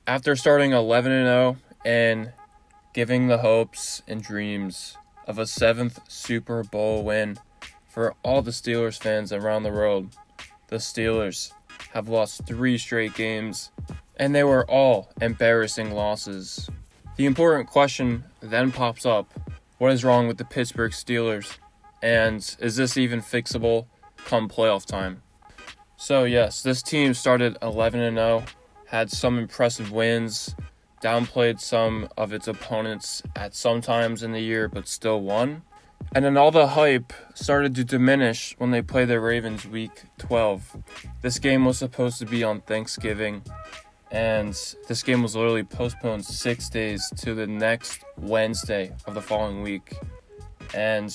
After starting 11-0 and giving the hopes and dreams of a seventh Super Bowl win for all the Steelers fans around the world, the Steelers have lost 3 straight games, and they were all embarrassing losses. The important question then pops up: what is wrong with the Pittsburgh Steelers? And is this even fixable come playoff time? So yes, this team started 11-0, had some impressive wins, downplayed some of its opponents at some times in the year, but still won. And then all the hype started to diminish when they played the Ravens week 12. This game was supposed to be on Thanksgiving, and this game was literally postponed 6 days to the next Wednesday of the following week. And,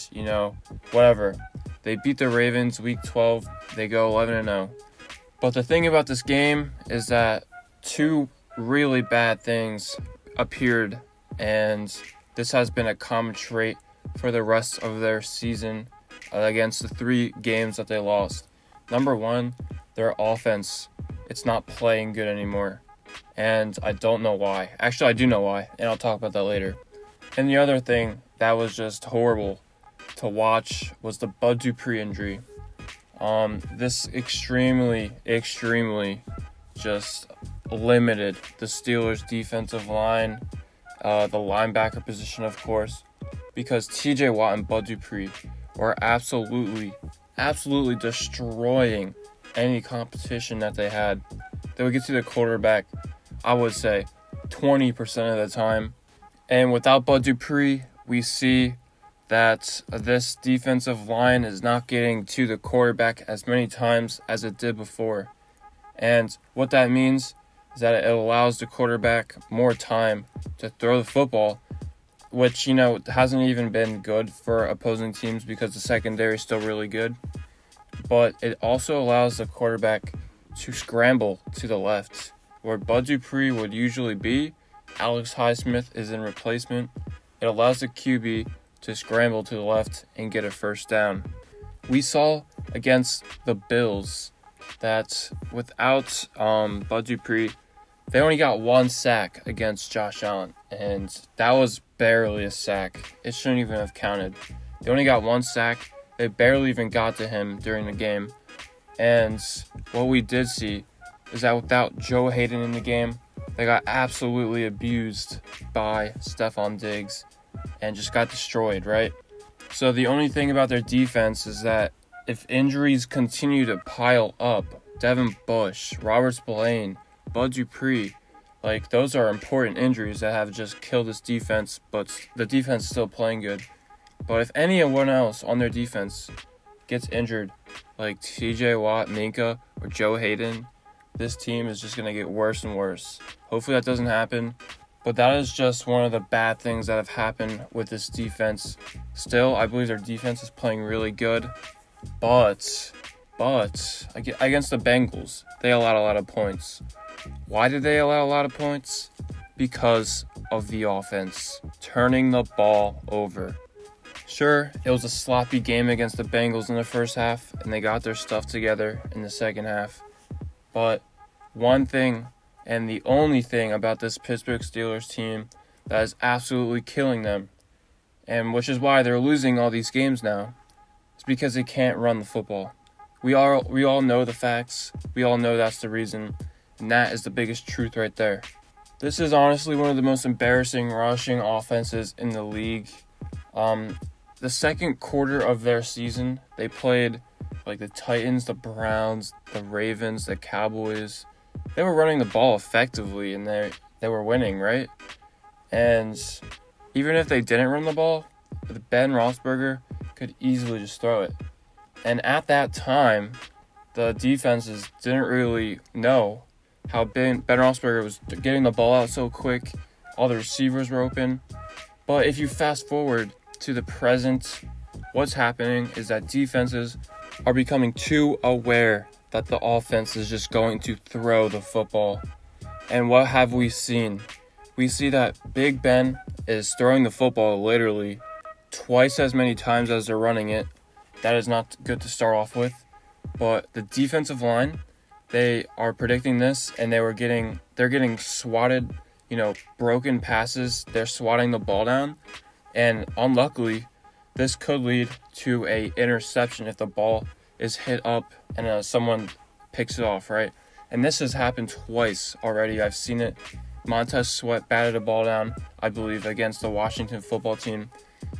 whatever. They beat the Ravens week 12. They go 11-0. But the thing about this game is that 2 really bad things appeared, and this has been a common trait for the rest of their season against the 3 games that they lost. Number 1, their offense. It's not playing good anymore, and I don't know why. Actually, I do know why, and I'll talk about that later. And the other thing that was just horrible to watch was the Bud Dupree injury. This extremely just limited the Steelers' defensive line, the linebacker position, of course, because TJ Watt and Bud Dupree were absolutely destroying any competition that they had. They would get to the quarterback, I would say, 20% of the time. And without Bud Dupree, we see that this defensive line is not getting to the quarterback as many times as it did before. And what that means is that it allows the quarterback more time to throw the football, which, hasn't even been good for opposing teams because the secondary is still really good. But it also allows the quarterback to scramble to the left, where Bud Dupree would usually be. Alex Highsmith is in replacement. It allows the QB to scramble to the left and get a first down. We saw against the Bills that without Bud Dupree, they only got 1 sack against Josh Allen, and that was barely a sack. It shouldn't even have counted. They only got 1 sack. They barely even got to him during the game. And what we did see is that without Joe Hayden in the game, they got absolutely abused by Stephon Diggs and just got destroyed, right? So the only thing about their defense is that if injuries continue to pile up, Devin Bush, Robert Spillane, Bud Dupree, those are important injuries that have just killed this defense, but the defense is still playing good. But if anyone else on their defense gets injured, like TJ Watt, Minka, or Joe Hayden, this team is just going to get worse and worse. Hopefully that doesn't happen, but that is just one of the bad things that have happened with this defense. Still, I believe their defense is playing really good, but against the Bengals, they allowed a lot of points. Why did they allow a lot of points? Because of the offense turning the ball over. Sure, it was a sloppy game against the Bengals in the first half, and they got their stuff together in the second half. But one thing, and the only thing about this Pittsburgh Steelers team that is absolutely killing them, and which is why they're losing all these games now, is because they can't run the football. We all know the facts. We all know that's the reason, and that is the biggest truth right there. This is honestly one of the most embarrassing rushing offenses in the league. The second quarter of their season, they played the Titans, the Browns, the Ravens, the Cowboys. They were running the ball effectively, and they were winning, right? And even if they didn't run the ball, Ben Roethlisberger could easily just throw it. And at that time, the defenses didn't really know how Ben Roethlisberger was getting the ball out so quick. All the receivers were open. But if you fast forward to the present, what's happening is that defenses are becoming too aware that the offense is just going to throw the football. And what have we seen? We see that Big Ben is throwing the football literally twice as many times as they're running it. That is not good to start off with. But the defensive line they are predicting this, and they're getting swatted, broken passes. They're swatting the ball down, and unluckily, this could lead to a interception if the ball is hit up and someone picks it off, right? And this has happened twice already. I've seen it. Montez Sweat batted a ball down, I believe, against the Washington football team,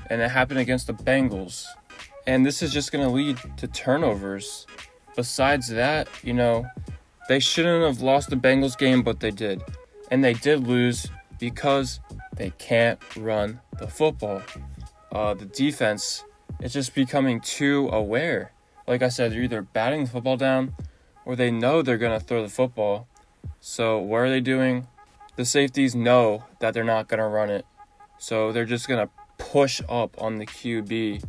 and it happened against the Bengals. And this is just going to lead to turnovers. Besides that, they shouldn't have lost the Bengals game, but they did. And they did lose because they can't run the football. The defense is just becoming too aware. Like I said, they're either batting the football down or they know they're going to throw the football. So what are they doing? The safeties know that they're not going to run it. So they're just going to push up on the QB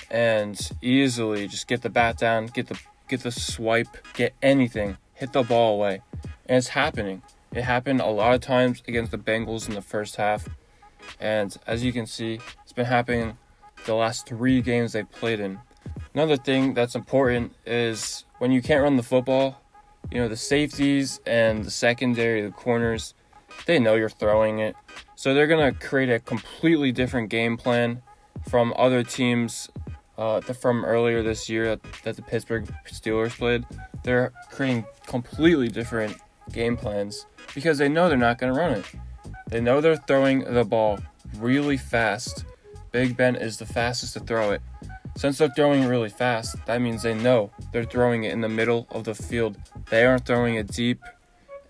and easily just get the bat down, get the swipe, get anything, hit the ball away. And it's happening. It happened a lot of times against the Bengals in the first half. And as you can see, it's been happening the last 3 games they've played in. Another thing that's important is when you can't run the football, the safeties and the secondary, the corners, they know you're throwing it. So they're going to create a completely different game plan from other teams from earlier this year that the Pittsburgh Steelers played. They're creating completely different game plans because they know they're not going to run it. They know they're throwing the ball really fast. Big Ben is the fastest to throw it. Since they're throwing it really fast, that means they know they're throwing it in the middle of the field. They aren't throwing it deep,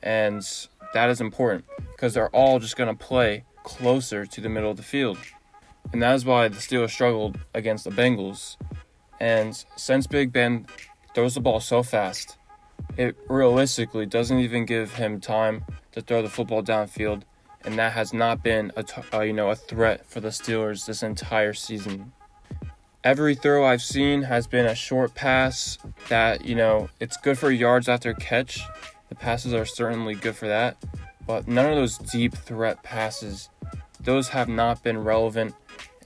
and that is important because they're all just going to play closer to the middle of the field. And that is why the Steelers struggled against the Bengals. And since Big Ben throws the ball so fast, it realistically doesn't even give him time to throw the football downfield. And that has not been a threat for the Steelers this entire season. Every throw I've seen has been a short pass that, it's good for yards after catch. The passes are certainly good for that. But none of those deep threat passes, those have not been relevant.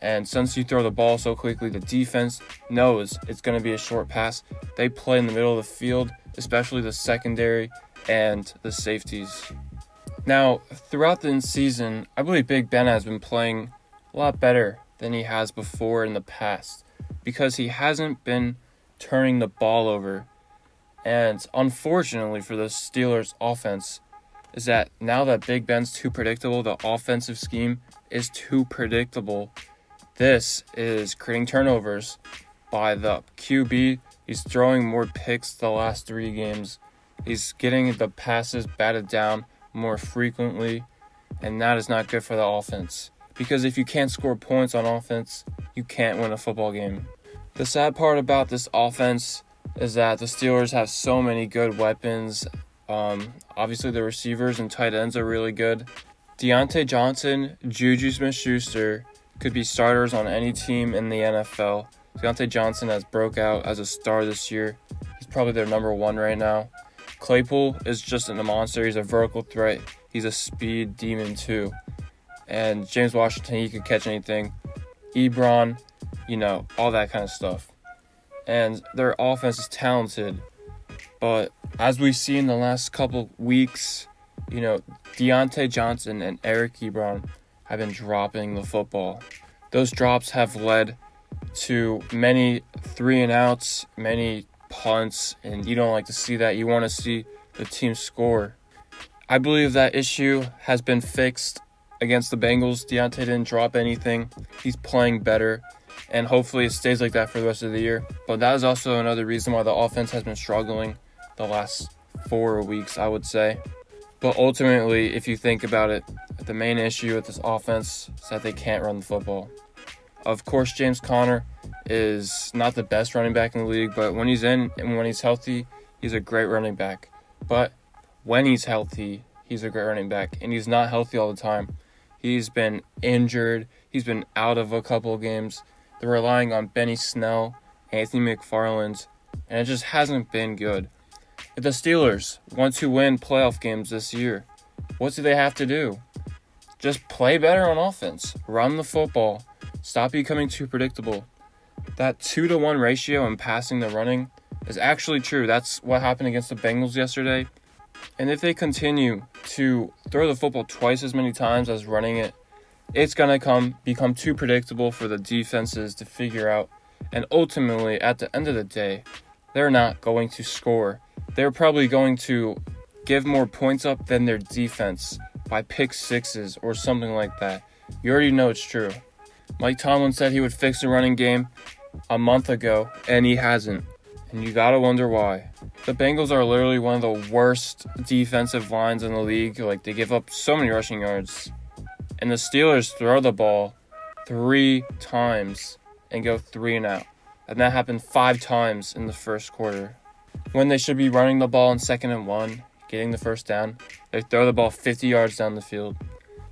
And since you throw the ball so quickly, the defense knows it's going to be a short pass. They play in the middle of the field, especially the secondary and the safeties. Now, throughout the season, I believe Big Ben has been playing a lot better than he has before in the past because he hasn't been turning the ball over. And unfortunately for the Steelers' offense is that now that Big Ben's too predictable, the offensive scheme is too predictable. This is creating turnovers by the QB. He's throwing more picks the last 3 games. He's getting the passes batted down more frequently, and that is not good for the offense. Because if you can't score points on offense, you can't win a football game. The sad part about this offense is that the Steelers have so many good weapons. Obviously, the receivers and tight ends are really good. Deontay Johnson, Juju Smith-Schuster could be starters on any team in the NFL. Deontay Johnson has broke out as a star this year. He's probably their number 1 right now. Claypool is just a monster. He's a vertical threat. He's a speed demon too. And James Washington, he could catch anything. Ebron, all that kind of stuff. And their offense is talented. But as we see in the last couple weeks, Deontay Johnson and Eric Ebron have been dropping the football. Those drops have led to many 3-and-outs, many punts, and you don't like to see that. You want to see the team score. I believe that issue has been fixed against the Bengals. Deontay didn't drop anything. He's playing better, and hopefully it stays like that for the rest of the year. But that is also another reason why the offense has been struggling the last 4 weeks, I would say. But ultimately, if you think about it, the main issue with this offense is that they can't run the football. Of course, James Conner is not the best running back in the league, but when he's in and when he's healthy, he's a great running back. But when he's healthy, he's a great running back, and he's not healthy all the time. He's been injured. He's been out of a couple of games. They're relying on Benny Snell, Anthony McFarland, and it just hasn't been good. If the Steelers want to win playoff games this year, what do they have to do? Just play better on offense. Run the football. Stop becoming too predictable. that 2-to-1 ratio in passing to running is actually true. That's what happened against the Bengals yesterday. And if they continue to throw the football twice as many times as running it, it's going to become too predictable for the defenses to figure out. And ultimately, at the end of the day, they're not going to score. They're probably going to give more points up than their defense by pick sixes or something like that. You already know it's true. Mike Tomlin said he would fix the running game a month ago, and he hasn't. And you gotta wonder why. The Bengals are literally one of the worst defensive lines in the league. Like, they give up so many rushing yards. And the Steelers throw the ball 3 times and go 3 and out. And that happened 5 times in the first quarter. When they should be running the ball in 2nd and 1, getting the first down, they throw the ball 50 yards down the field.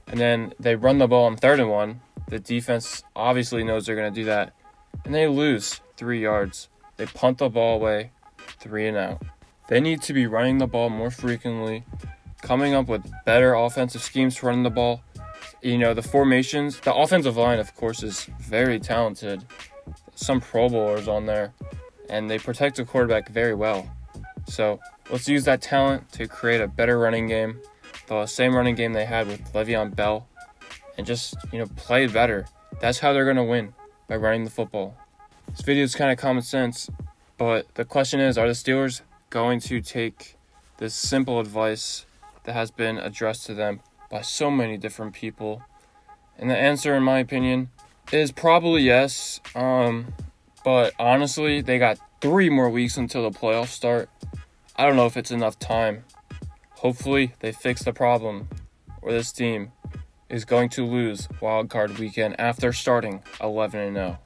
And then they run the ball on 3rd and 1. The defense obviously knows they're going to do that. And they lose 3 yards. They punt the ball away, 3 and out. They need to be running the ball more frequently, coming up with better offensive schemes for running the ball. You know, the formations, the offensive line, of course, is very talented. Some Pro Bowlers on there, and they protect the quarterback very well. So let's use that talent to create a better running game, the same running game they had with Le'Veon Bell, and just, play better. That's how they're going to win, by running the football. This video is kind of common sense, but the question is, are the Steelers going to take this simple advice that has been addressed to them by so many different people? And the answer, in my opinion, is probably yes. But honestly, they got 3 more weeks until the playoffs start. I don't know if it's enough time. Hopefully, they fix the problem, or this team is going to lose Wild Card Weekend after starting 11-0.